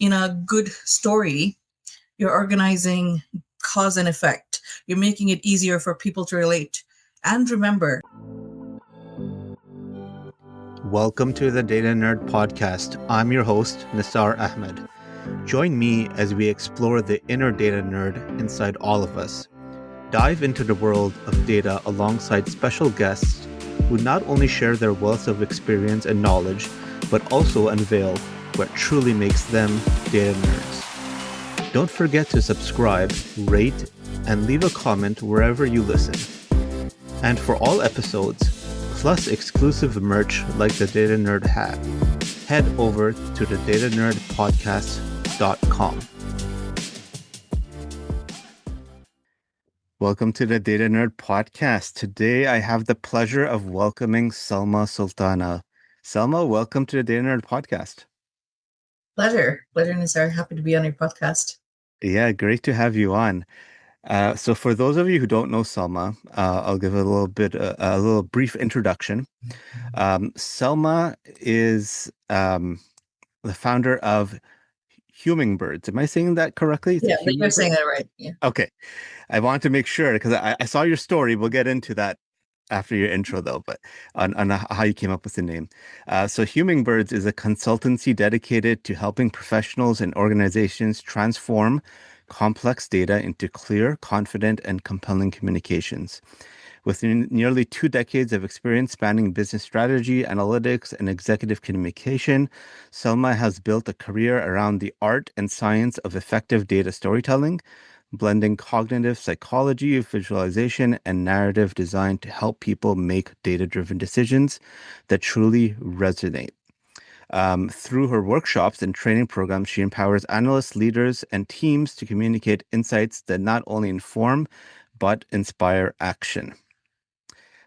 in a good story, you're organizing cause and effect. You're making it easier for people to relate. And remember, welcome to the Data Nerd Podcast. I'm your host, Nisar Ahmed. Join me as we explore the inner data nerd inside all of us. Dive into the world of data alongside special guests who not only share their wealth of experience and knowledge, but also unveil what truly makes them data nerds. Don't forget to subscribe, rate, and leave a comment wherever you listen. And for all episodes, plus exclusive merch like the Data Nerd hat, head over to the datanerdpodcast.com. Welcome to the Data Nerd Podcast. Today I have the pleasure of welcoming Salma Sultana. Salma, welcome to the Data Nerd Podcast. Pleasure, Nisar. Happy to be on your podcast. Yeah, great to have you on. So for those of you who don't know Salma, I'll give a little brief introduction. Salma is the founder of Hummingbirds. Am I saying that correctly? Is Yeah, it you're saying Hummingbirds? that right. Yeah. Okay. I want to make sure because I saw your story. We'll get into that after your intro, though, but on how you came up with the name. So Hummingbirds is a consultancy dedicated to helping professionals and organizations transform complex data into clear, confident, and compelling communications. With nearly 2 decades of experience spanning business strategy, analytics, and executive communication, Selma has built a career around the art and science of effective data storytelling, blending cognitive psychology, visualization, and narrative design to help people make data-driven decisions that truly resonate. Through her workshops and training programs, she empowers analysts, leaders, and teams to communicate insights that not only inform, but inspire action.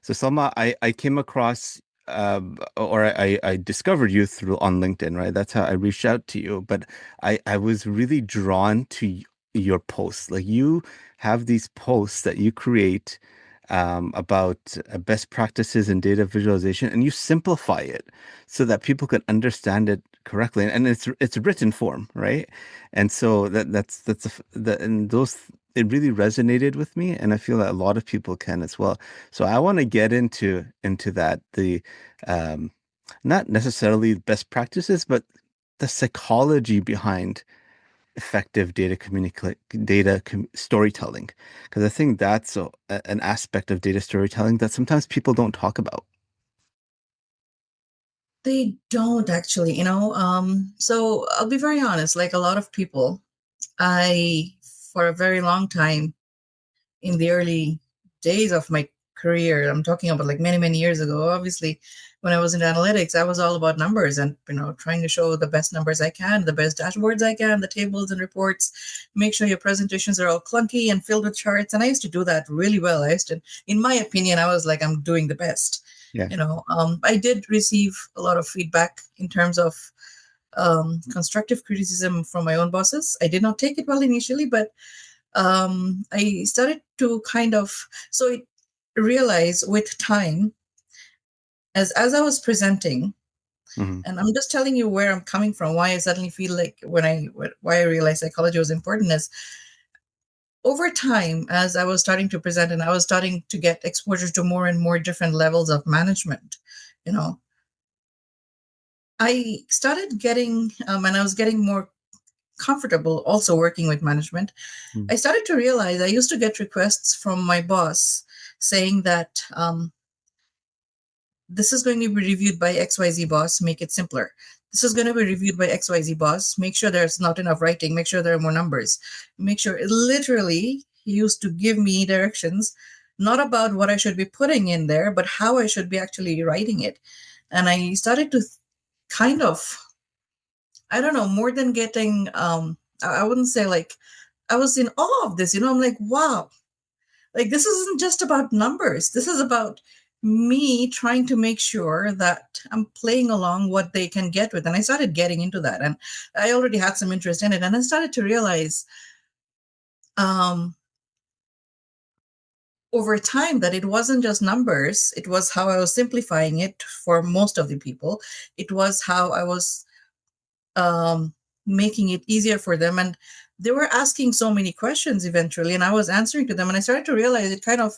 So Salma, I came across I discovered you through on LinkedIn, right? That's how I reached out to you. But I was really drawn to your posts. Like you have these posts that you create about best practices in data visualization, and you simplify it so that people can understand it correctly. And it's written form, right? And so and those it really resonated with me, and I feel that a lot of people can as well. So I want to get into that the not necessarily best practices, but the psychology behind effective storytelling, because I think that's an aspect of data storytelling that sometimes people don't talk about. They don't actually, So I'll be very honest, like a lot of people, for a very long time, in the early days of my career, I'm talking about like many, many years ago, obviously, when I was in analytics, I was all about numbers and, trying to show the best numbers I can, the best dashboards I can, the tables and reports, make sure your presentations are all clunky and filled with charts. And I used to do that really well. In my opinion, I was like, I'm doing the best. Yeah. I did receive a lot of feedback in terms of constructive criticism from my own bosses. I did not take it well initially, but I started to realize with time, as I was presenting, Mm-hmm. and I'm just telling you where I'm coming from, why I suddenly feel like why I realized psychology was important is over time, as I was starting to present and I was starting to get exposure to more and more different levels of management, you know, I started getting, and I was getting more comfortable also working with management. I started to realize I used to get requests from my boss saying that this is going to be reviewed by XYZ boss, make it simpler. This is going to be reviewed by XYZ boss, make sure there's not enough writing, make sure there are more numbers, make sure literally he used to give me directions, not about what I should be putting in there, but how I should be actually writing it. And I started to kind of, I don't know, more than getting, I wouldn't say like, I was in awe of this, I'm like, wow, like this isn't just about numbers. This is about me trying to make sure that I'm playing along what they can get with. And I started getting into that. And I already had some interest in it. And I started to realize um, over time that it wasn't just numbers, it was how I was simplifying it for most of the people. It was how I was making it easier for them. And they were asking so many questions eventually, and I was answering to them. And I started to realize it kind of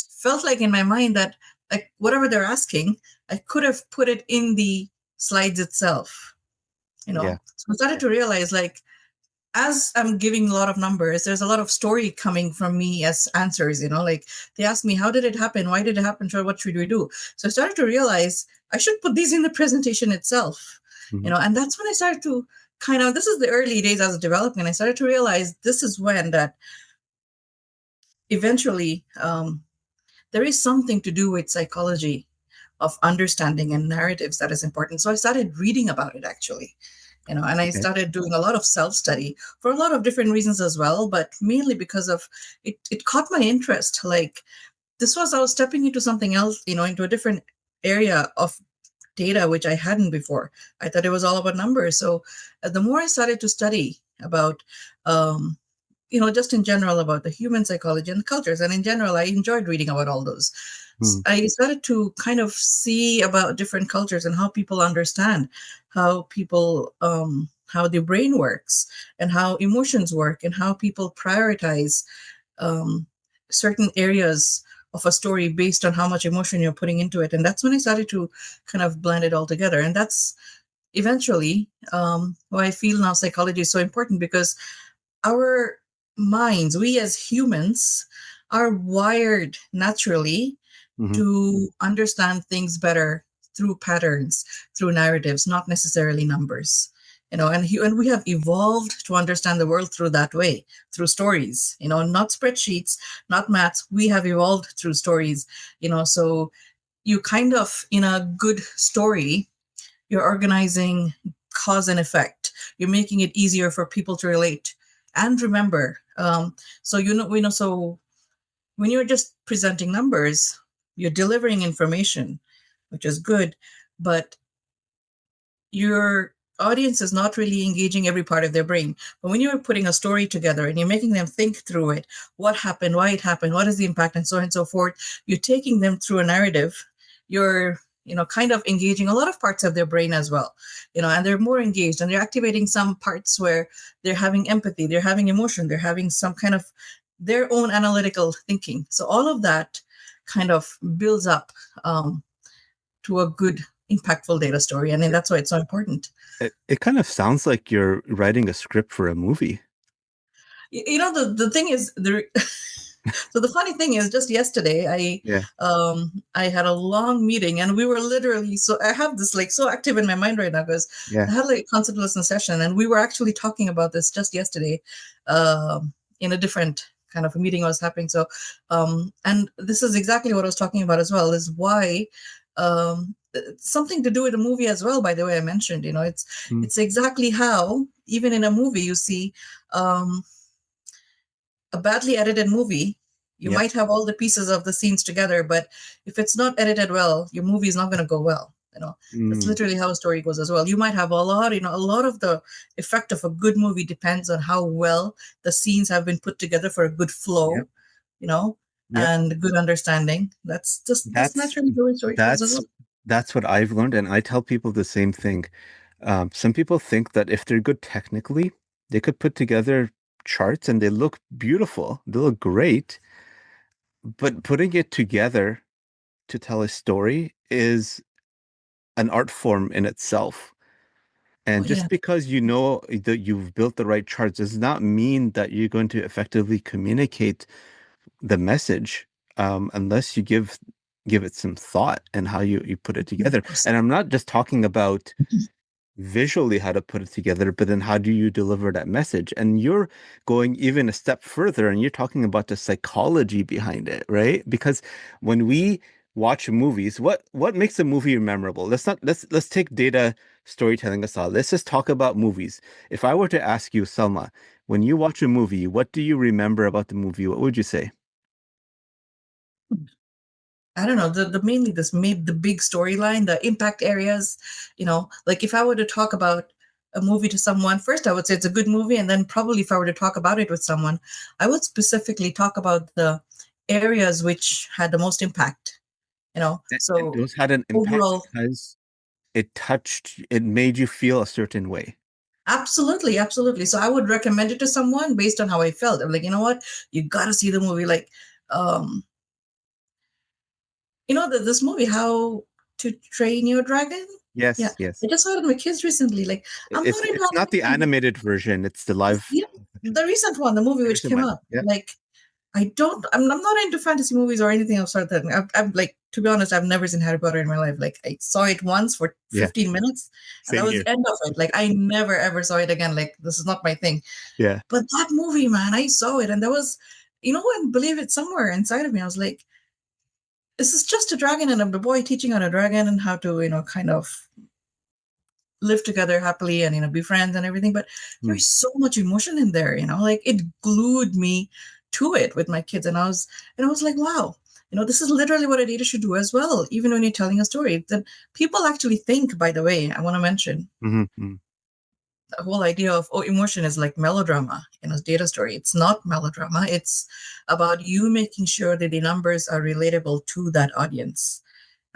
felt like in my mind that, like, whatever they're asking, I could have put it in the slides itself, you Yeah. know? So I started to realize, like, as I'm giving a lot of numbers, there's a lot of story coming from me as answers, like they ask me, how did it happen? Why did it happen? Sure, what should we do? So I started to realize I should put these in the presentation itself, Mhm. and that's when I started to kind of, this is the early days as a development. I started to realize this is when that eventually there is something to do with psychology of understanding and narratives that is important. So I started reading about it actually, and I Okay. started doing a lot of self study for a lot of different reasons as well, but mainly because of it. It caught my interest. Like, this was, I was stepping into something else, into a different area of data which I hadn't before. I thought it was all about numbers. So the more I started to study about um, just in general about the human psychology and cultures. And in general, I enjoyed reading about all those. Mm. I started to kind of see about different cultures and how people understand how people, how the brain works and how emotions work and how people prioritize um, certain areas of a story based on how much emotion you're putting into it. And that's when I started to kind of blend it all together. And that's eventually why I feel now psychology is so important, because our minds, we as humans, are wired naturally Mhm. to understand things better through patterns, through narratives, not necessarily numbers. And we have evolved to understand the world through that way, through stories. Not spreadsheets, not maths. We have evolved through stories. So you kind of, in a good story, you're organizing cause and effect. You're making it easier for people to relate and remember. So so when you're just presenting numbers, you're delivering information, which is good, but your audience is not really engaging every part of their brain. But when you're putting a story together and you're making them think through it, what happened, why it happened, what is the impact, and so on and so forth, you're taking them through a narrative. You're kind of engaging a lot of parts of their brain as well, and they're more engaged, and they're activating some parts where they're having empathy, they're having emotion, they're having some kind of their own analytical thinking. So all of that kind of builds up to a good, impactful data story. And then that's why it's so important. It kind of sounds like you're writing a script for a movie. The thing is, so the funny thing is, just yesterday, Yeah. I had a long meeting, and we were literally, so I have this like so active in my mind right now, because I Yeah. had like a concept lesson session, and we were actually talking about this just yesterday, in a different kind of a meeting I was happening. So, and this is exactly what I was talking about as well, is why something to do with a movie as well. By the way, I mentioned, Mm. it's exactly how even in a movie you see. Um, a badly edited movie, you Yep. might have all the pieces of the scenes together, but if it's not edited well, your movie is not going to go well. That's Mm. literally how a story goes as well. You might have a lot of the effect of a good movie depends on how well the scenes have been put together for a good Yep. flow, you know, Yep. and good understanding. That's That's naturally the way story goes as that's well. that's what I've learned, and I tell people the same thing. Some people think that if they're good technically, they could put together charts and they look beautiful. They look great, but putting it together to tell a story is an art form in itself. Oh And yeah. just because you know that you've built the right charts does not mean that you're going to effectively communicate the message, unless you give it some thought and how you put it together. And I'm not just talking about visually how to put it together, but then how do you deliver that message? And you're going even a step further and you're talking about the psychology behind it, right? Because when we watch movies, what makes a movie memorable? Let's take data storytelling aside. Let's just talk about movies. If I were to ask you, Selma, when you watch a movie, what do you remember about the movie? What would you say? I don't know, the mainly this made the big storyline, the impact areas, like if I were to talk about a movie to someone, first I would say it's a good movie, and then probably if I were to talk about it with someone, I would specifically talk about the areas which had the most impact, And so those had an impact overall. because it made you feel a certain way. Absolutely, absolutely. So I would recommend it to someone based on how I felt. I'm like, you know what? You got to see the movie. Like, um, this movie, How to Train Your Dragon. Yeah, Yes, yes. I just saw it with my kids recently. Like, I'm not into It's not the animation. animated version, it's the live Yeah, the recent one, the movie the which recent came one. out. Yeah. Like, I'm not into fantasy movies or anything of sort of that. I'm like, to be honest, I've never seen Harry Potter in my life. Like, I saw it once for Yeah. 15 minutes, and that Same was here. the end of it. Like, I never ever saw it again. Like, this is not my thing. Yeah. But that movie, man, I saw it, and there was, and believe it, somewhere inside of me, I was like, this is just a dragon and a boy teaching on a dragon and how to, kind of live together happily and be friends and everything. But Hmm. there's so much emotion in there, like it glued me to it with my kids, and I was like, wow. This is literally what a data should do as well, even when you're telling a story. That people actually think, by the way, I want to mention Hmm. the whole idea of emotion is like melodrama in a data story. It's not melodrama. It's about you making sure that the numbers are relatable to that audience,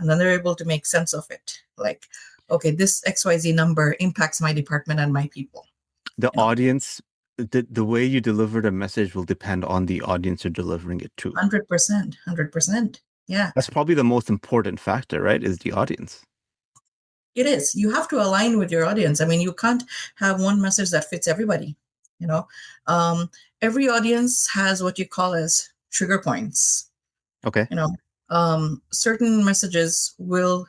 and then they're able to make sense of it. Like, okay, this XYZ number impacts my department and my people. The you know audience, the way you deliver the message will depend on the audience you're delivering it to. 100%, 100%. Yeah, That's probably the most important factor, right? Is the audience. it is. You have to align with your audience. I mean, you can't have one message that fits everybody. you know um, every audience has what you call as trigger points. Okay. Certain messages will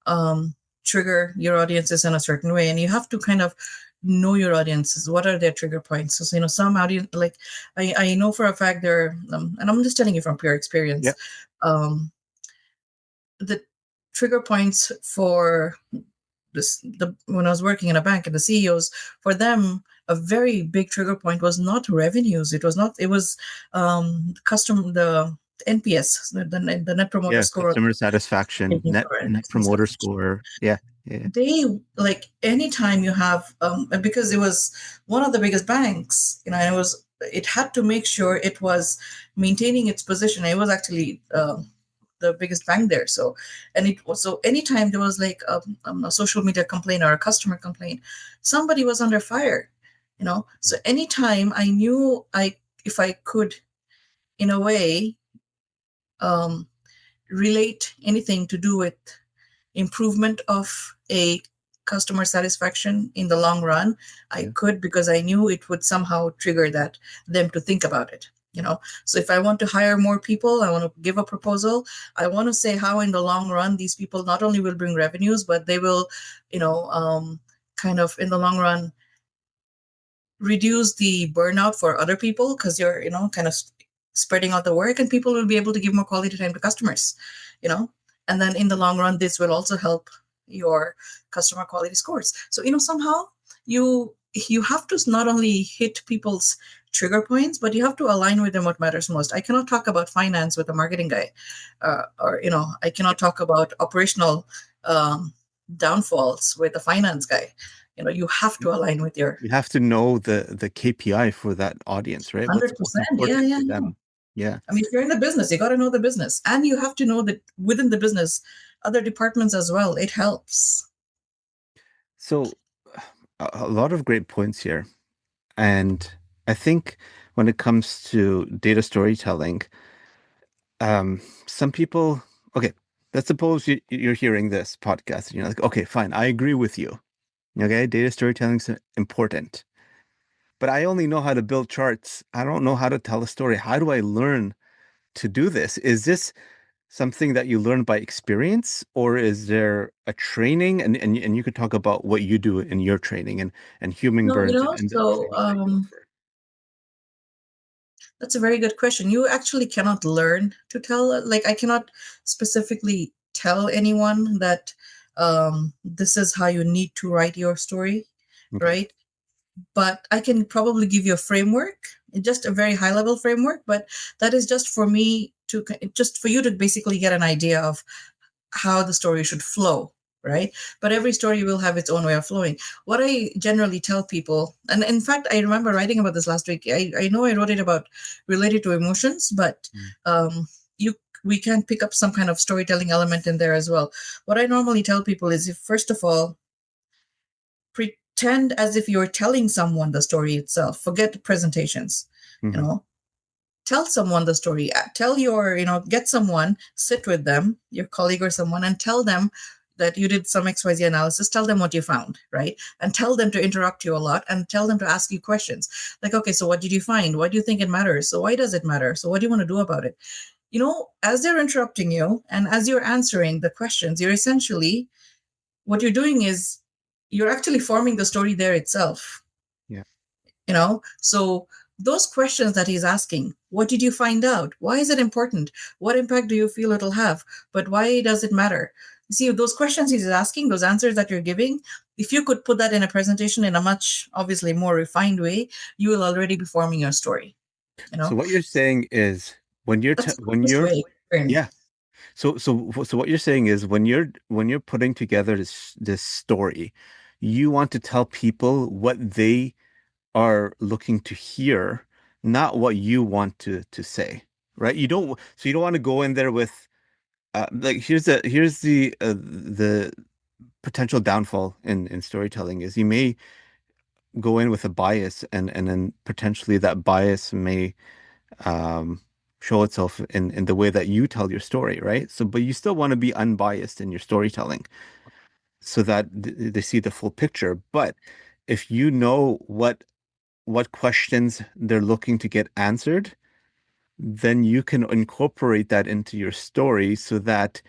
um, trigger your audiences in a certain way, and you have to kind of know your audiences. What are their trigger points? So, some audience, like, I know for a fact there, and I'm just telling you from pure experience, Yeah. um, the trigger points for when I was working in a bank and the CEOs, for them, a very big trigger point was not revenues. It was not. It was the NPS, the Net Promoter Yeah. Score. Customer satisfaction, net promoter score. Yeah. Yeah. They, like, anytime you have, because it was one of the biggest banks, it had to make sure it was maintaining its position. It was actually the biggest bank there. So, and it was, so anytime there was like a social media complaint or a customer complaint, somebody was under fire. So anytime I knew, if I could, in a way, um, relate anything to do with improvement of a customer satisfaction in the long run, I Yeah. could, because I knew it would somehow trigger them to think about it. So if I want to hire more people, I want to give a proposal, I want to say how in the long run these people not only will bring revenues, but they will, kind of in the long run reduce the burnout for other people, because you're, kind of spreading out the work, and people will be able to give more quality time to customers. you know and then in the long run, this will also help your customer quality scores. So, somehow you have to not only hit people's trigger points, but you have to align with them what matters most. I cannot talk about finance with a marketing guy, or I cannot talk about operational downfalls with a finance guy. You have to align with your You have to know the KPI for that audience, right? What's 100%. Yeah, important yeah, for yeah. them. Yeah. I mean, if you're in the business, you got to know the business, and you have to know that within the business, other departments as well. It helps. So a lot of great points here. And I think when it comes to data storytelling, some people, okay, let's suppose you're hearing this podcast and you're like, okay, fine, I agree with you. Okay, data storytelling is important, but I only know how to build charts. I don't know how to tell a story. How do I learn to do this? Is this something that you learn by experience, or is there a training? And you could talk about what you do in your training and No, Hummingbirds and the so training that you offer. that's a very good question. You actually cannot learn to tell. Like, I cannot specifically tell anyone that this is how you need to write your story, Okay. right? But I can probably give you a framework, just a very high level framework. But that is just for me to, just for you to basically get an idea of how the story should flow, right? But every story will have its own way of flowing. What I generally tell people, and in fact, I remember writing about this last week. I know I wrote it about related to emotions, but Mm. you we can pick up some kind of storytelling element in there as well. What I normally tell people is, if first of all, pretend as if you're telling someone the story itself. Forget presentations, you Hmm. know. Tell someone the story. Tell your, get someone, sit with them, your colleague or someone, and tell them that you did some XYZ analysis. Tell them what you found, right? And tell them to interrupt you a lot and tell them to ask you questions. Like, okay, so what did you find? Why do you think it matters? So why does it matter? So what do you want to do about it? As they're interrupting you and as you're answering the questions, you're essentially, what you're doing is you're actually forming the story there itself. Yeah. So those questions that he's asking, what did you find out? Why is it important? What impact do you feel it'll have? But why does it matter? You see, those questions he's asking, those answers that you're giving, if you could put that in a presentation in a much obviously more refined way, you will already be forming your story. you So know what you're saying is when you're that's the when quickest you're way. Aaron. yeah. So what you're saying is when you're putting together this story, you want to tell people what they are looking to hear, not what you want to say, right? You don't want to go in there with like here's the potential downfall in storytelling is you may go in with a bias and then potentially that bias may um show itself in the way that you tell your story, right? So but you still want to be unbiased in your storytelling so that they see the full picture. But if you know what questions they're looking to get answered, then you can incorporate that into your story so that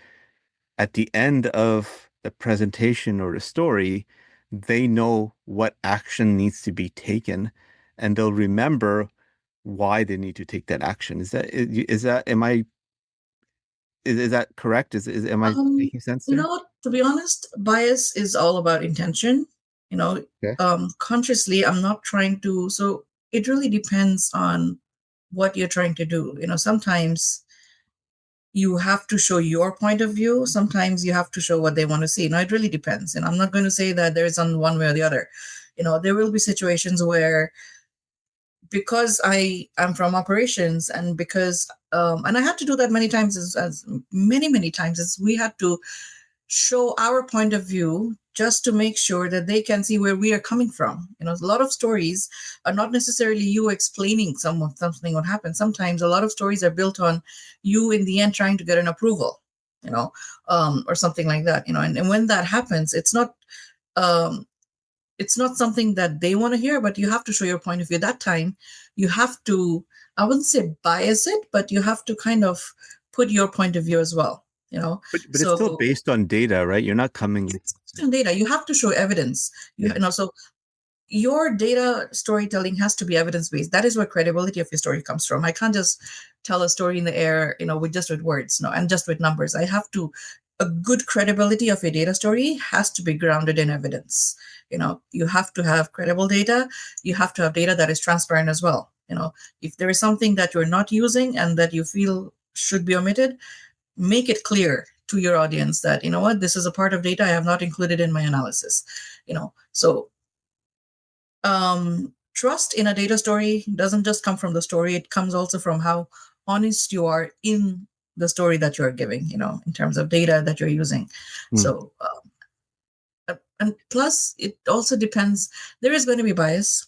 at the end of the presentation or the story, they know what action needs to be taken and they'll remember why they need to take that action. Is that correct? Am I Um, making sense there? to be honest, bias is all about intention. Okay. Consciously, I'm not trying to. So it really depends on what you're trying to do. Sometimes you have to show your point of view. Sometimes you have to show what they want to see. It really depends. And I'm not going to say that there's on one way or the other. There will be situations where, because I am from operations, and because and I had to do that many times, as many times, as we had to show our point of view just to make sure that they can see where we are coming from. A lot of stories are not necessarily you explaining something what happened. Sometimes a lot of stories are built on you in the end trying to get an approval, or something like that. And when that happens, um, it's not something that they want to hear, but you have to show your point of view. That time, you have to, I wouldn't say bias it, but you have to kind of put your point of view as well. But it's still So based on data, right? You're not coming. it's based on data. You have to show evidence. Yeah. So your data storytelling has to be evidence based. That is where credibility of your story comes from. I can't just tell a story in the air, with words, no, and just with numbers. I have to. A good credibility of a data story has to be grounded in evidence. You have to have credible data. You have to have data that is transparent as well. If there is something that you're not using and that you feel should be omitted, make it clear to your audience that, what, this is a part of data I have not included in my analysis. So trust in a data story doesn't just come from the story. It comes also from how honest you are in the story that you're giving, in terms of data that you're using. Hmm. So and plus it also depends. There is going to be bias.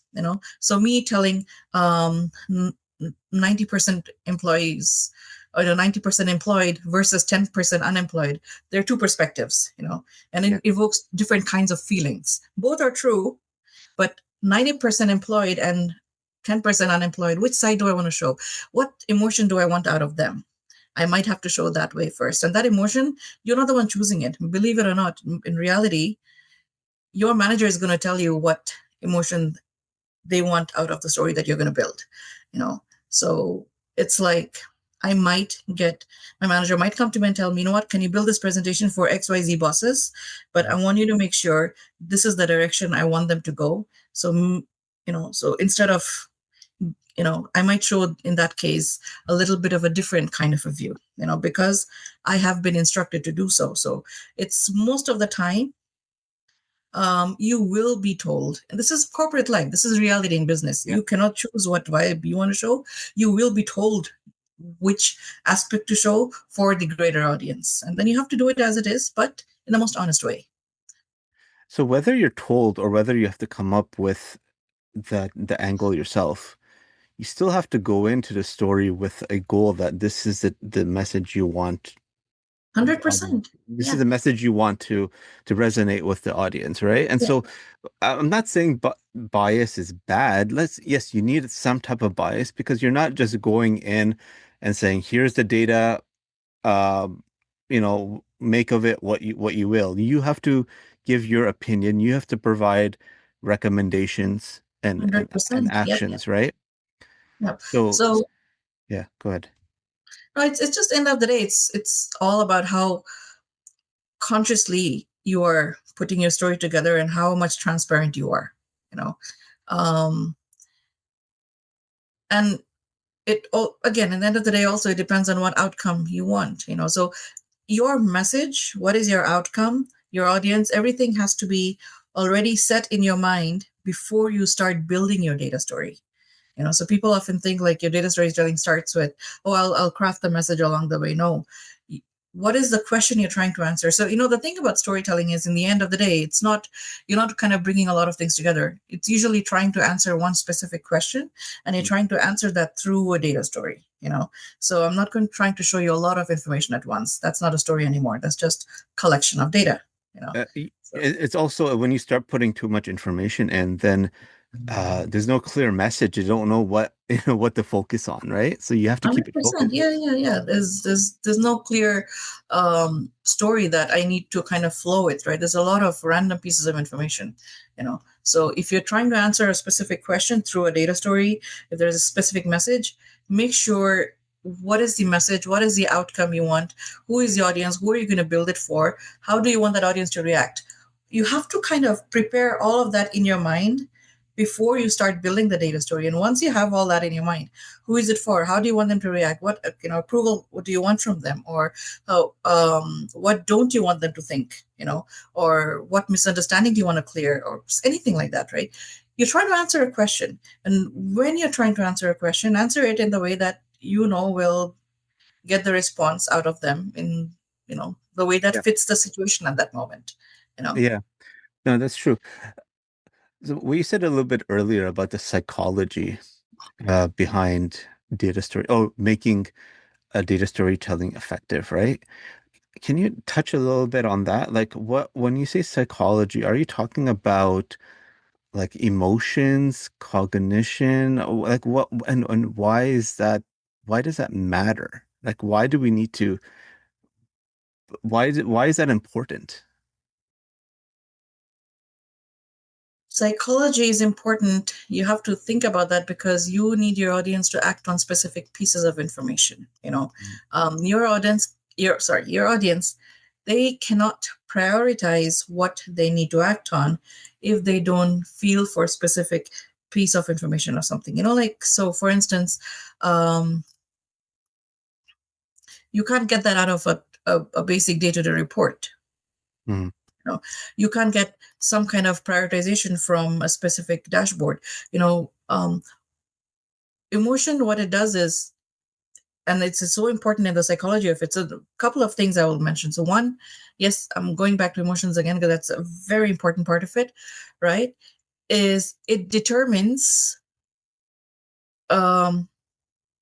So me telling 90% employees, or 90% employed versus 10% unemployed, there are two perspectives, and Yeah. it evokes different kinds of feelings. Both are true, but 90% employed and 10% unemployed, which side do I want to show? What emotion do I want out of them? I might have to show that way first. And that emotion, you're not the one choosing it. Believe it or not, in reality, your manager is going to tell you what emotion they want out of the story that you're going to build. So it's like, I might get, my manager might come to me and tell me, what, can you build this presentation for XYZ bosses, but I want you to make sure this is the direction I want them to go. So so instead of, I might show in that case a little bit of a different kind of a view, because I have been instructed to do so. So it's most of the time, you will be told, and this is corporate life, this is reality in business. Yeah. You cannot choose what vibe you want to show. You will be told which aspect to show for the greater audience. And then you have to do it as it is, but in the most honest way. So whether you're told or whether you have to come up with the angle yourself, you still have to go into the story with a goal that this is the message you want the audience. 100%. This is Yeah. the message you want to resonate with the audience, right? And Yeah. so I'm not saying bias is bad. Yes, you need some type of bias because you're not just going in and saying, here's the data, um, make of it what you will. You have to give your opinion. You have to provide recommendations and 100%. Yep. Yep. actions, right? Yep. So So yeah, go ahead. no, it's just end of the day, it's all about how consciously you are putting your story together and how much transparent you are, you know. Um and it all again, at the end of the day, also it depends on what outcome you want, so your message, what is your outcome, your audience, everything has to be already set in your mind before you start building your data story. So people often think like your data storytelling starts with, oh, I'll craft the message along the way. No. What is the question you're trying to answer? So, the thing about storytelling is, in the end of the day, it's not, you're not kind of bringing a lot of things together. It's usually trying to answer one specific question, and you're trying to answer that through a data story. So I'm not trying to show you a lot of information at once. That's not a story anymore. That's just collection of data, you know. So It's also when you start putting too much information and then there's no clear message. You don't know what what to focus on, right? So you have to keep it 100%. focused. Yeah, yeah, yeah. There's no clear story that I need to kind of flow with, right? There's a lot of random pieces of information. So if you're trying to answer a specific question through a data story, if there's a specific message, make sure what is the message, what is the outcome you want, who is the audience, who are you going to build it for, how do you want that audience to react? You have to kind of prepare all of that in your mind before you start building the data story. And once you have all that in your mind, who is it for, how do you want them to react, what approval, what do you want from them, or what don't you want them to think, or what misunderstanding do you want to clear, or anything like that, right? You're trying to answer a question, and when you're trying to answer a question, answer it in the way that will get the response out of them in the way that Yeah. fits the situation at that moment you know Yeah. No, that's true. So we said a little bit earlier about the psychology behind data story, oh, making a data storytelling effective, right? Can you touch a little bit on that? Like when you say psychology, are you talking about like emotions, cognition, like what and why is that why does that matter? Like why do we need to why is that important? Psychology is important. You have to think about that because you need your audience to act on specific pieces of information. Your audience, they cannot prioritize what they need to act on if they don't feel for a specific piece of information or something. Like, so for instance, um, you can't get that out of a basic day-to-day report. Mm-hmm. you know you can't get some kind of prioritization from a specific dashboard. Emotion, what it does is, and it's so important in the psychology of it. So a couple of things I will mention. So one, yes, I'm going back to emotions again because that's a very important part of it, right? Is it determines um,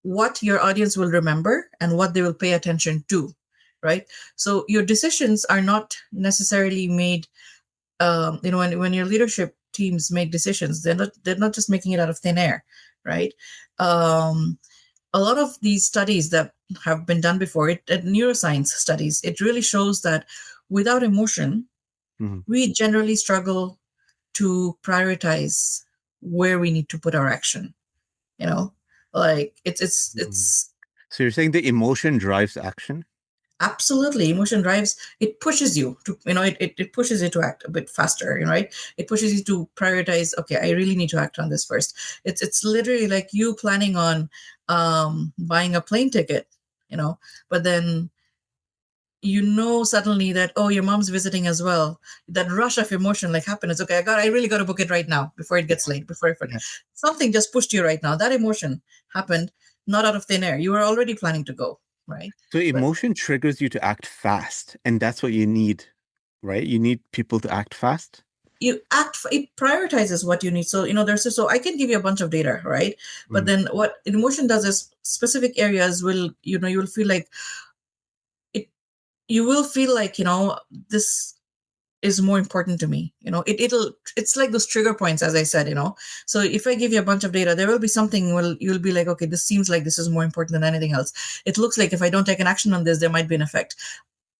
what your audience will remember and what they will pay attention to, right? So your decisions are not necessarily made, when your leadership teams make decisions, they're not just making it out of thin air, right? um, a lot of these studies that have been done before, neuroscience studies, it really shows that without emotion, Mm-hmm. we generally struggle to prioritize where we need to put our action. you know like Mm-hmm. it's So you're saying the emotion drives action? absolutely, emotion drives, it pushes you to, it pushes you to act a bit faster, right? It pushes you to prioritize, okay, I really need to act on this first. It's literally like you planning on buying a plane ticket, you know but then suddenly that, oh, your mom's visiting as well. That rush of emotion, like happiness, okay, I really got to book it right now before it Yeah. gets late, before I forget. Yeah. Something just pushed you right now. That emotion happened, not out of thin air. You were already planning to go, right? So But emotion triggers you to act fast, and that's what you need, right? You need people to act fast. it prioritizes what you need. So so I can give you a bunch of data, right? But Mm. then what emotion does is specific areas will, you'll feel like it you will feel like, this is more important to me. It's like those trigger points, as I said. So if I give you a bunch of data, there will be something, well, you'll be like, okay, this seems like this is more important than anything else. It looks like if I don't take an action on this, there might be an effect.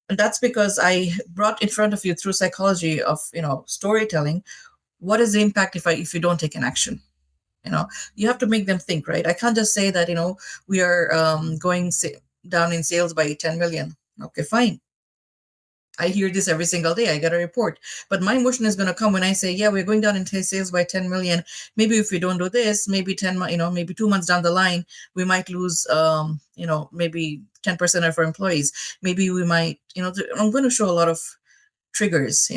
And that's because I brought in front of you, through psychology of, storytelling, what is the impact if you don't take an action. you know you have to make them think, right? I can't just say that, we are going down in sales by 10 million. Okay, fine. I hear this every single day. I get a report. But my emotion is going to come when I say, yeah, we're going down in sales by 10 million. Maybe if we don't do this, maybe maybe 2 months down the line, we might lose, maybe 10% of our employees. Maybe we might, I'm going to show a lot of triggers,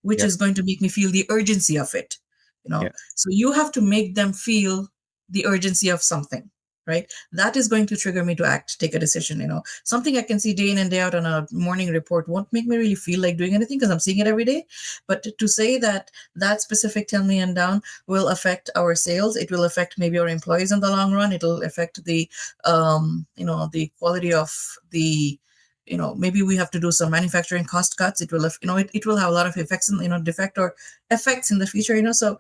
which Yeah. is going to make me feel the urgency of it. Yeah. So you have to make them feel the urgency of something, right? That is going to trigger me to act, take a decision. Something I can see day in and day out on a morning report won't make me really feel like doing anything because I'm seeing it every day. But to say that that specific 10 million down will affect our sales, it will affect maybe our employees in the long run, it'll affect the quality of the, maybe we have to do some manufacturing cost cuts. It will have, it will have a lot of effects in, defect or effects in the future. So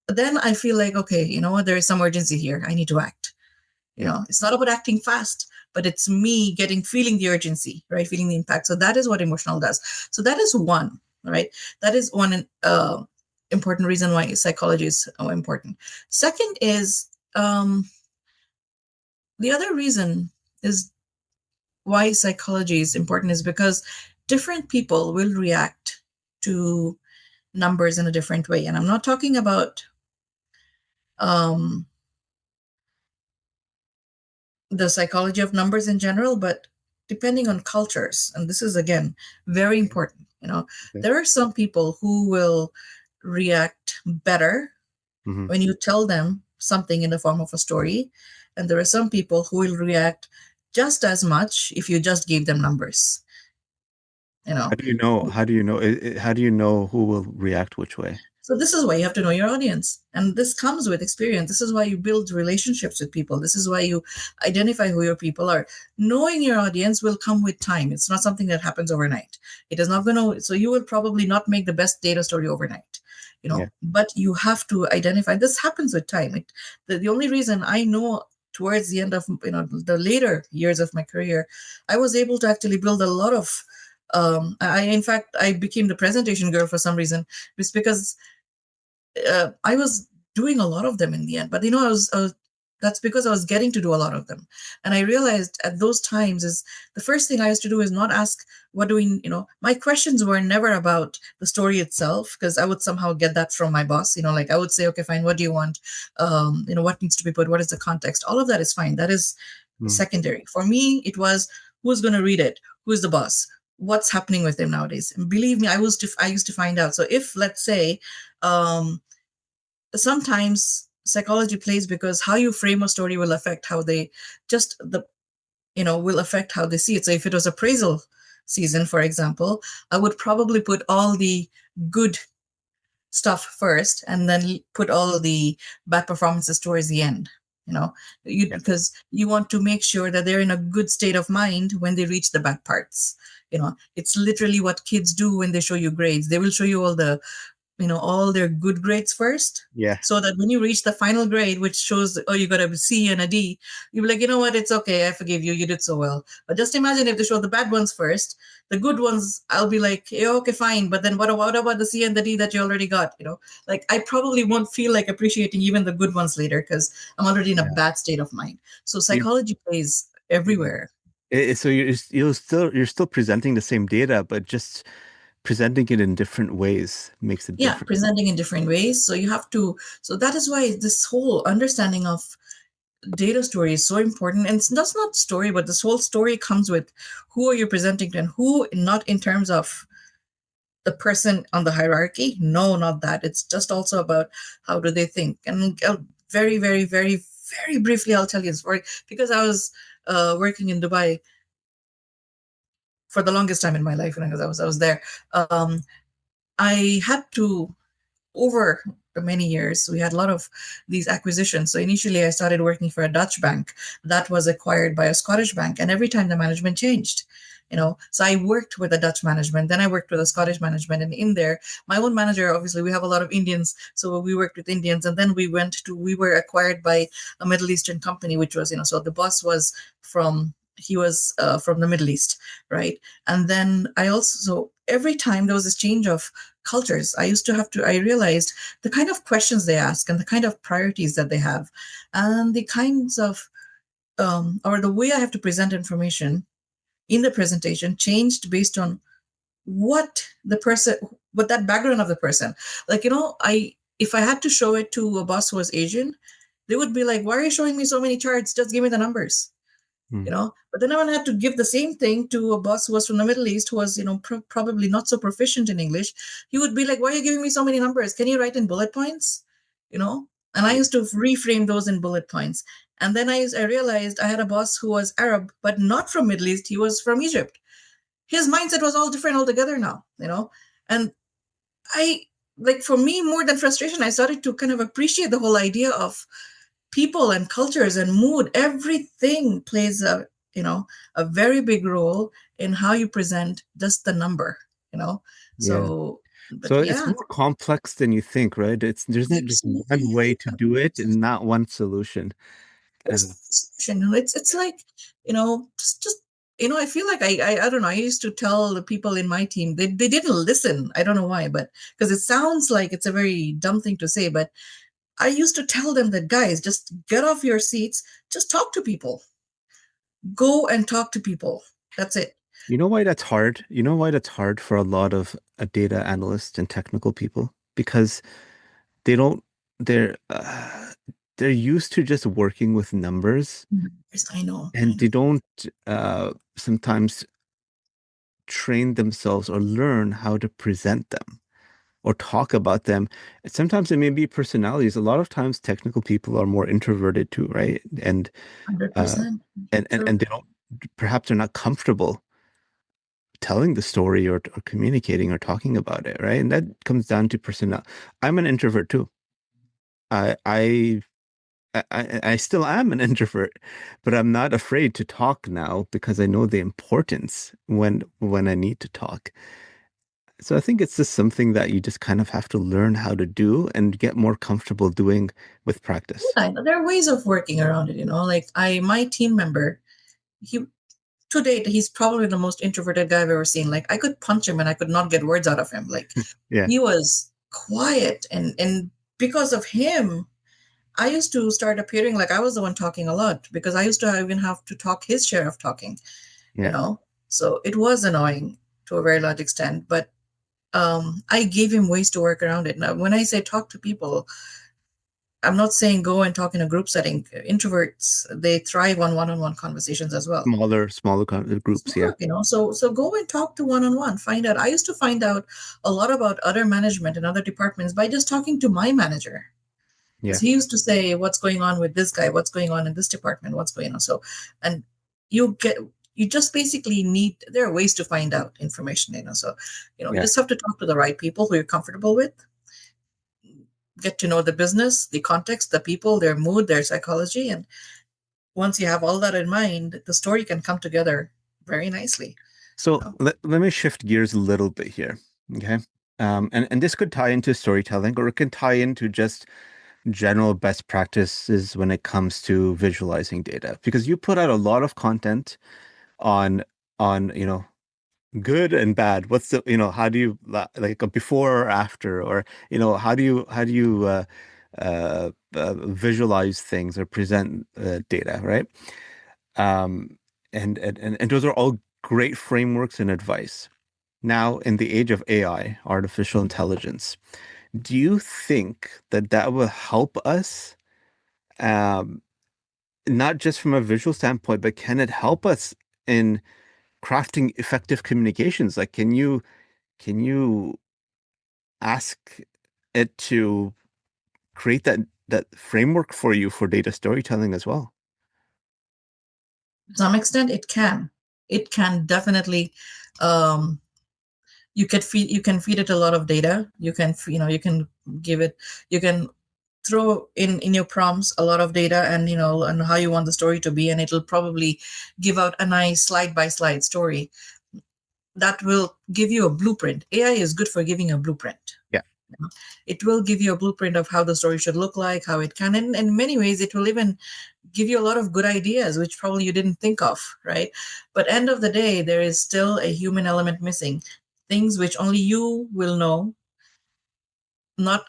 then I feel like, okay, you know what, there is some urgency here, I need to act. Yeah. It's not about acting fast, but it's me feeling the urgency, right? Feeling the impact. So that is what emotional does. So that is one, right? That is one important reason why psychology is important. Second is, the other reason is why psychology is important is because different people will react to numbers in a different way. And I'm not talking about um, the psychology of numbers in general, but depending on cultures. And this is, again, very important. Okay. There are some people who will react better Hmm. when you tell them something in the form of a story. And there are some people who will react just as much if you just gave them numbers. You How know, do you know? How do you know? How do you know who will react which way? So this is why you have to know your audience. And this comes with experience. This is why you build relationships with people. This is why you identify who your people are. Knowing your audience will come with time. It's not something that happens overnight. It is not going to, so you will probably not make the best data story overnight, Yeah. but you have to identify. This happens with time. The only reason I know towards the end of, the later years of my career, I was able to actually build a lot of, in fact, I became the presentation girl for some reason. It's because I was doing a lot of them in the end. But that's because I was getting to do a lot of them. And I realized at those times is the first thing I used to do is not ask, what do we, my questions were never about the story itself, because I would somehow get that from my boss. Like I would say, okay, fine, what do you want? What needs to be put? What is the context? All of that is fine. That is Mm. secondary. For me, it was, who's going to read it? Who's the boss? What's happening with them nowadays? And believe me, I used to find out. So if, let's say, um, sometimes psychology plays because how you frame a story will affect how they just the will affect how they see it. So if it was appraisal season, for example, I would probably put all the good stuff first and then put all the bad performances towards the end. Yeah. Because you want to make sure that they're in a good state of mind when they reach the bad parts. It's literally what kids do when they show you grades. They will show you all their good grades first, Yeah. so that when you reach the final grade, which shows, oh, you got a C and a D, you'll be like, you know what, it's okay, I forgive you, you did so well. But just imagine if they show the bad ones first. The good ones, I'll be like, yeah, okay, fine, but then what about the C and the D that you already got? Like, I probably won't feel like appreciating even the good ones later, because I'm already in a Yeah. bad state of mind. So You, psychology plays yeah. everywhere. So you're still presenting the same data, but just presenting it in different ways makes it Yeah, different. presenting in different ways. So you have to, so that is why this whole understanding of data story is so important. And that's not story, but this whole story comes with, who are you presenting to, and who, not in terms of the person on the hierarchy. No, not that. It's just also about how do they think. And very, very, very, very briefly, I'll tell you this story, because I was working in Dubai for the longest time in my life, because I was there. Um, I had to, over many years, we had a lot of these acquisitions. So initially, I started working for a Dutch bank that was acquired by a Scottish bank, and every time the management changed. So I worked with the Dutch management, then I worked with the Scottish management, and in there, my own manager, obviously, we have a lot of Indians, so we worked with Indians, and then we were acquired by a Middle Eastern company, which was, so the boss was he was from the Middle East, right? And then I also, so every time there was this change of cultures, I realized the kind of questions they ask and the kind of priorities that they have, and the kinds of, or the way I have to present information in the presentation changed based on what the person, what that background of the person. Like, if I had to show it to a boss who was Asian, they would be like, why are you showing me so many charts? Just give me the numbers. Hmm. But then I would have to give the same thing to a boss who was from the Middle East, who was, probably not so proficient in English. He would be like, why are you giving me so many numbers? Can you write in bullet points? you know and I Yeah. used to reframe those in bullet points. And then I realized I had a boss who was Arab but not from Middle East. He was from Egypt. His mindset was all different altogether now. And I, like, for me, more than frustration, I started to kind of appreciate the whole idea of people and cultures and mood. Everything plays a very big role in how you present just the number. you know Yeah. so but So it's yeah, more complex than you think, right? There's not just one absolutely. way to do it and not one solution. There's Uh, no solution. It's like, just I feel like I don't know. I used to tell the people in my team, they didn't listen. I don't know why, but because it sounds like it's a very dumb thing to say, but I used to tell them that, guys, just get off your seats, just talk to people. Go and talk to people. That's it. you know why that's hard? You know why that's hard for a lot of data analysts and technical people? Because they don't, they're, they're used to just working with numbers Yes, I know. I and know. they don't sometimes train themselves or learn how to present them or talk about them. Sometimes it may be personalities. A lot of times technical people are more introverted too, right? Uh 100%. and True. they don't, perhaps they're not comfortable telling the story or communicating or talking about it, right? And that comes down to personal. I'm an introvert too. I I I still am an introvert, but I'm not afraid to talk now because I know the importance when I need to talk. So I think it's just something that you just kind of have to learn how to do and get more comfortable doing with practice. Yeah, there are ways of working around it. Like, my team member, he to date, he's probably the most introverted guy I've ever seen. Like, I could punch him and I could not get words out of him. Like, Yeah, he was quiet, and because of him, I used to start appearing like I was the one talking a lot, because I used to even have to talk his share of talking, you yeah, know. So it was annoying to a very large extent, but I gave him ways to work around it. Now, when I say talk to people, I'm not saying go and talk in a group setting. Introverts, they thrive on one-on-one conversations as well. smaller groups. Yeah, So go and talk to one-on-one. Find out. I used to find out a lot about other management and other departments by just talking to my manager, because yeah, he used to say, what's going on with this guy, what's going on in this department, what's going on. So, and you get you just basically need, there are ways to find out information. So you yeah, just have to talk to the right people who you're comfortable with, get to know the business, the context, the people, their mood, their psychology. And once you have all that in mind, the story can come together very nicely. So Oh, let me shift gears a little bit here. Okay. And this could tie into storytelling or it can tie into just general best practices when it comes to visualizing data because you put out a lot of content on on good and bad. What's the, how do you like a before or after, or how do you visualize things or present data, right? Um, and those are all great frameworks and advice. Now, in the age of AI, artificial intelligence, do you think that that will help us, um, not just from a visual standpoint, but can it help us in crafting effective communications? Like, can you ask it to create that framework for you for data storytelling as well? to some extent, it can. It can definitely. Um, you can feed it a lot of data. You can you can give it, you can throw in your prompts a lot of data, and and how you want the story to be, and it'll probably give out a nice slide by slide story that will give you a blueprint. AI is good for giving a blueprint. Yeah. It will give you a blueprint of how the story should look like, how it can, and in many ways it will even give you a lot of good ideas which probably you didn't think of, right? But end of the day, there is still a human element missing, things which only you will know, not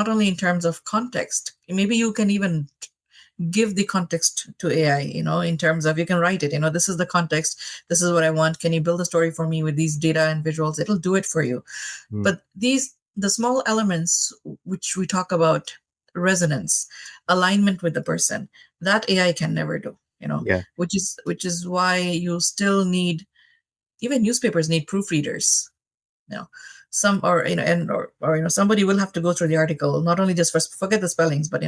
only in terms of context. Maybe you can even give the context to AI, in terms of, you can write it, this is the context, this is what I want, can you build a story for me with these data and visuals? It'll do it for you. Mm. But the small elements which we talk about, resonance, alignment with the person, that AI can never do, Yeah. which is why you still need, even newspapers need proofreaders, you know some, or or somebody will have to go through the article, not only just for, forget the spellings, but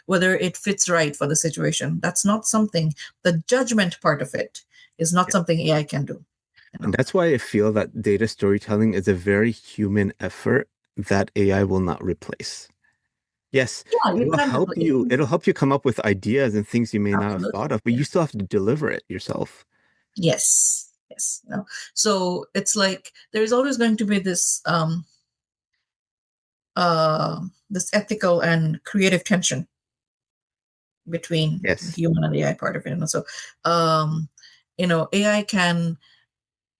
whether it fits right for the situation. That's not something, the judgment part of it is not Yeah. something AI can do. And that's why I feel that data storytelling is a very human effort that AI will not replace. Yes, Yeah, you it'll can't help repl- you. It'll help you come up with ideas and things you may not have thought absolutely. of, but you still have to deliver it yourself. Yes, yes. So it's like there's always going to be this ethical and creative tension between the Yes. human and the AI part of it. And so, um, AI can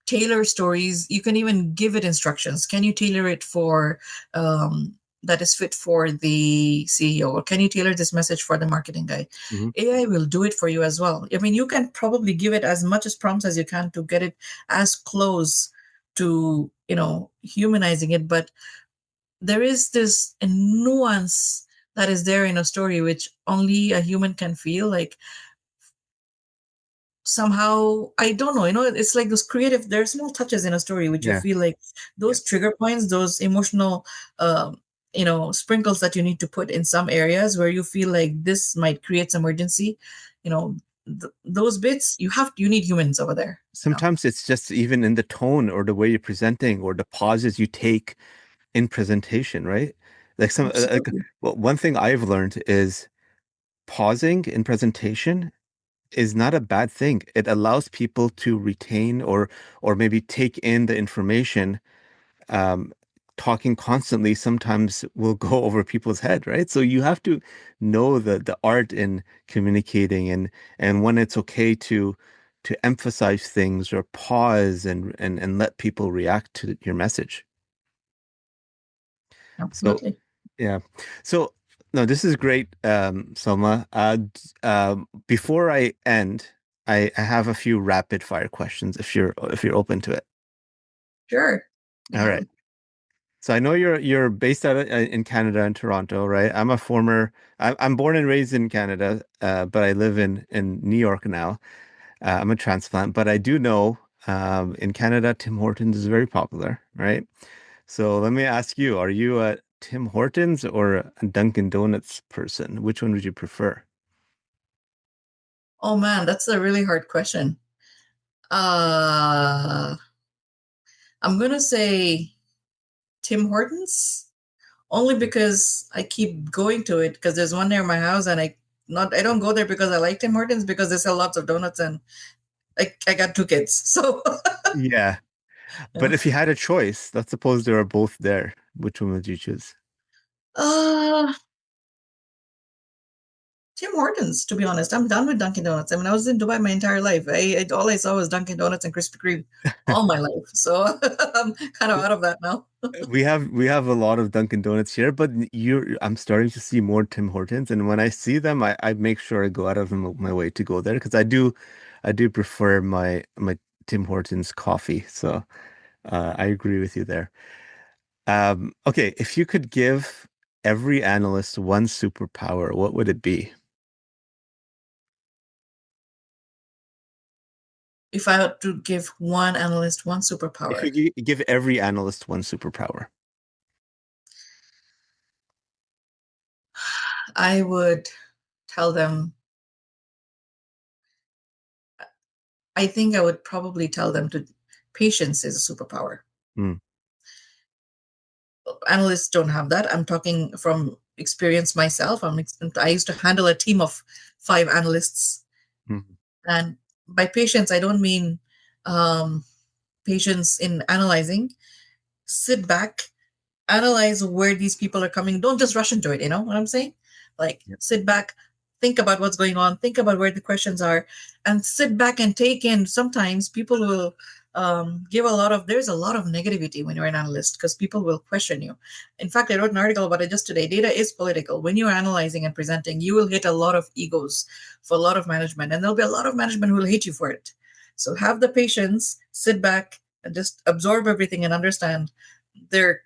tailor stories. You can even give it instructions. Can you tailor it for that is fit for the CEO, or can you tailor this message for the marketing guy? Hmm. AI will do it for you as well. I mean, you can probably give it as much as prompts as you can to get it as close to humanizing it, but there is this nuance that is there in a story which only a human can feel, like somehow, I don't know, it's like those creative, there are small touches in a story which you Yeah. feel like Yeah. those trigger points, those emotional sprinkles that you need to put in some areas where you feel like this might create some urgency. Those bits, you need humans over there. Sometimes it's just even in the tone or the way you're presenting or the pauses you take in presentation, right? Absolutely. Well, one thing I've learned is pausing in presentation is not a bad thing. It allows people to retain or maybe take in the information. Um, Talking constantly sometimes will go over people's head, right? So you have to know the art in communicating and when it's okay to emphasize things or pause and let people react to your message. So Absolutely. yeah. So no, this is great, Selma. Before I end, I have a few rapid fire questions if you're open to it. Sure. All right. So I know you're based out in Canada in Toronto, right? I'm born and raised in Canada, but I live in New York now. I'm a transplant, but I do know in Canada Tim Hortons is very popular, right? So let me ask you, are you a Tim Hortons or a Dunkin' Donuts person? Which one would you prefer? Oh man, that's a really hard question. uh I'm gonna say Tim Hortons, only because I keep going to it because there's one near my house, and I don't go there because I like Tim Hortons, because they sell lots of donuts, and I got two kids. So Yeah, but yeah. if you had a choice, let's suppose they were both there, which one would you choose? uh Tim Hortons, to be honest. I'm done with Dunkin' Donuts. I mean, I was in Dubai my entire life. All I saw was Dunkin' Donuts and Krispy Kreme all my life. So I'm kind of out of that now. We have a lot of Dunkin' Donuts here, but I'm starting to see more Tim Hortons, and when I see them, I make sure I go out of my way to go there because I do prefer my Tim Hortons coffee. So I agree with you there. Okay, if you could give every analyst one superpower, what would it be? If I had to give one analyst one If you superpower, give every analyst one superpower. I would tell them, I think I would probably tell them to patience is a superpower. Hmm. Analysts don't have that. I'm talking from experience myself. I used to handle a team of 5 analysts. Mhm. And by patience, I don't mean um, patience in analyzing. Sit back, analyze where these people are coming. Don't just rush into it. You know what I'm saying? Like, Yeah. sit back, think about what's going on, think about where the questions are, and sit back and take in. Sometimes people will there's a lot of negativity when you're an analyst because people will question you. In fact, I wrote an article about it just today. Data is political. When you're analyzing and presenting, you will hit a lot of egos for a lot of management, and there'll be a lot of management who will hate you for it. So have the patience, sit back, and just absorb everything and understand there.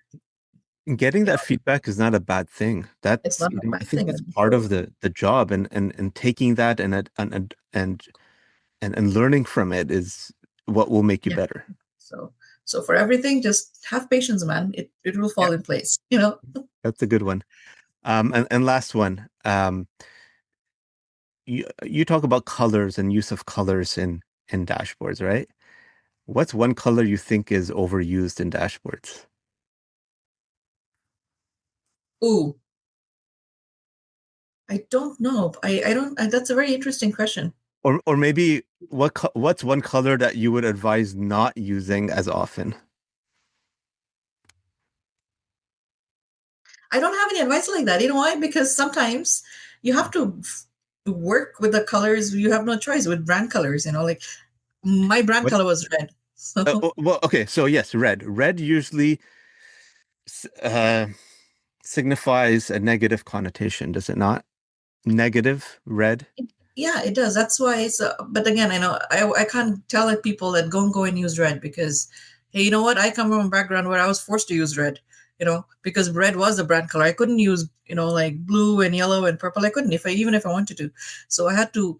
Getting You that know, feedback is not a bad thing. it's That's, not a I bad think thing. that's And part so, of the job, and taking that and learning from it is what will make you yeah. better. So for everything, just have patience, man. It will Yeah, fall in place. You know. that's a good one. And last one. You talk about colors and use of colors in dashboards, right? What's one color you think is overused in dashboards? Ooh, I don't know. I don't. That's a very interesting question. Or maybe what's one color that you would advise not using as often? I don't have any advice like that. You know why? Because sometimes you have to work with the colors. You have no choice with brand colors. You know, like my brand What's color was red. So well, okay, so yes, red. Red usually s- uh, signifies a negative connotation, does it not? Negative red. yeah, it does. That's why it's. But again, I know I can't tell it people that go and use red because, hey, you know what? I come from a background where I was forced to use red. You know, because red was the brand color. I couldn't use like blue and yellow and purple. I couldn't even if I wanted to. So I had to.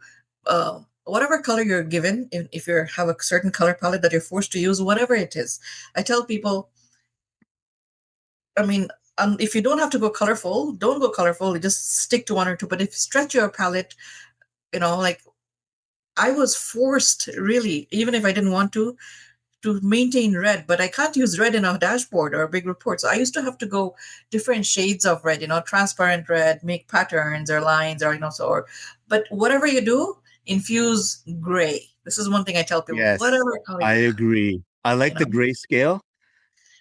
Whatever color you're given, if you have a certain color palette that you're forced to use, whatever it is, I tell people. I mean, if you don't have to go colorful, don't go colorful. You just stick to one or two. But if you stretch your palette, like I was forced, really, even if I didn't want to maintain red, but I can't use red in a dashboard or a big report. So I used to have to go different shades of red, transparent red, make patterns or lines or, but whatever you do, infuse gray. This is one thing I tell people, Yes, whatever color I you do, agree. I you like the know, grayscale.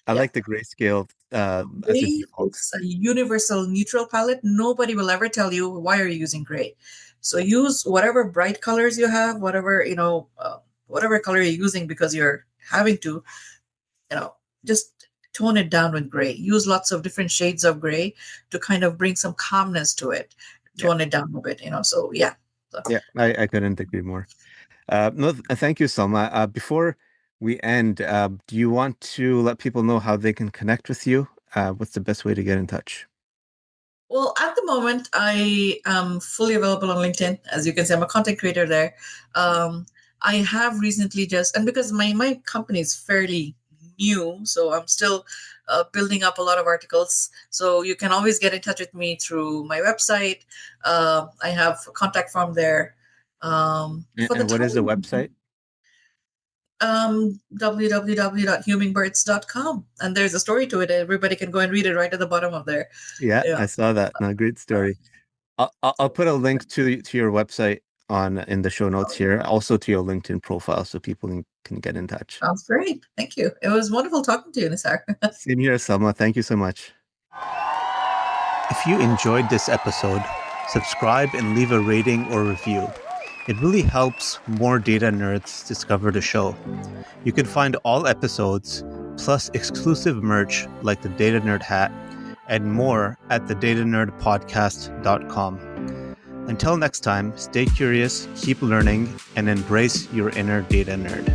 I yeah. like the grayscale as a Gray default. is a universal neutral palette. Nobody will ever tell you why are you using gray. So use whatever bright colors you have, whatever color you're using because you're having to, just tone it down with gray. Use lots of different shades of gray to kind of bring some calmness to it, Yeah, tone it down a bit. So yeah. So, yeah, I couldn't agree more. No, thank you, Selma. Before we end, do you want to let people know how they can connect with you? What's the best way to get in touch? well, at the moment, I am fully available on LinkedIn. As you can see, I'm a content creator there. Um, I have recently and because my company is fairly new, so I'm still building up a lot of articles. So you can always get in touch with me through my website. I have a contact form there. For the And what is the time, website? www.hummingbirds.com. And there's a story to it. Everybody can go and read it right at the bottom of there. Yeah, Yeah. I saw that. No, great Uh, story. I'll so put a link to your website on in the show notes here, also to your LinkedIn profile, so people can get in touch. sounds great. Thank you. It was wonderful talking to you, Nisar. Same here, Selma. Thank you so much. If you enjoyed this episode, subscribe and leave a rating or review. It really helps more data nerds discover the show. You can find all episodes, plus exclusive merch like the Data Nerd hat, and more at thedatanerdpodcast.com. Until next time, stay curious, keep learning, and embrace your inner data nerd.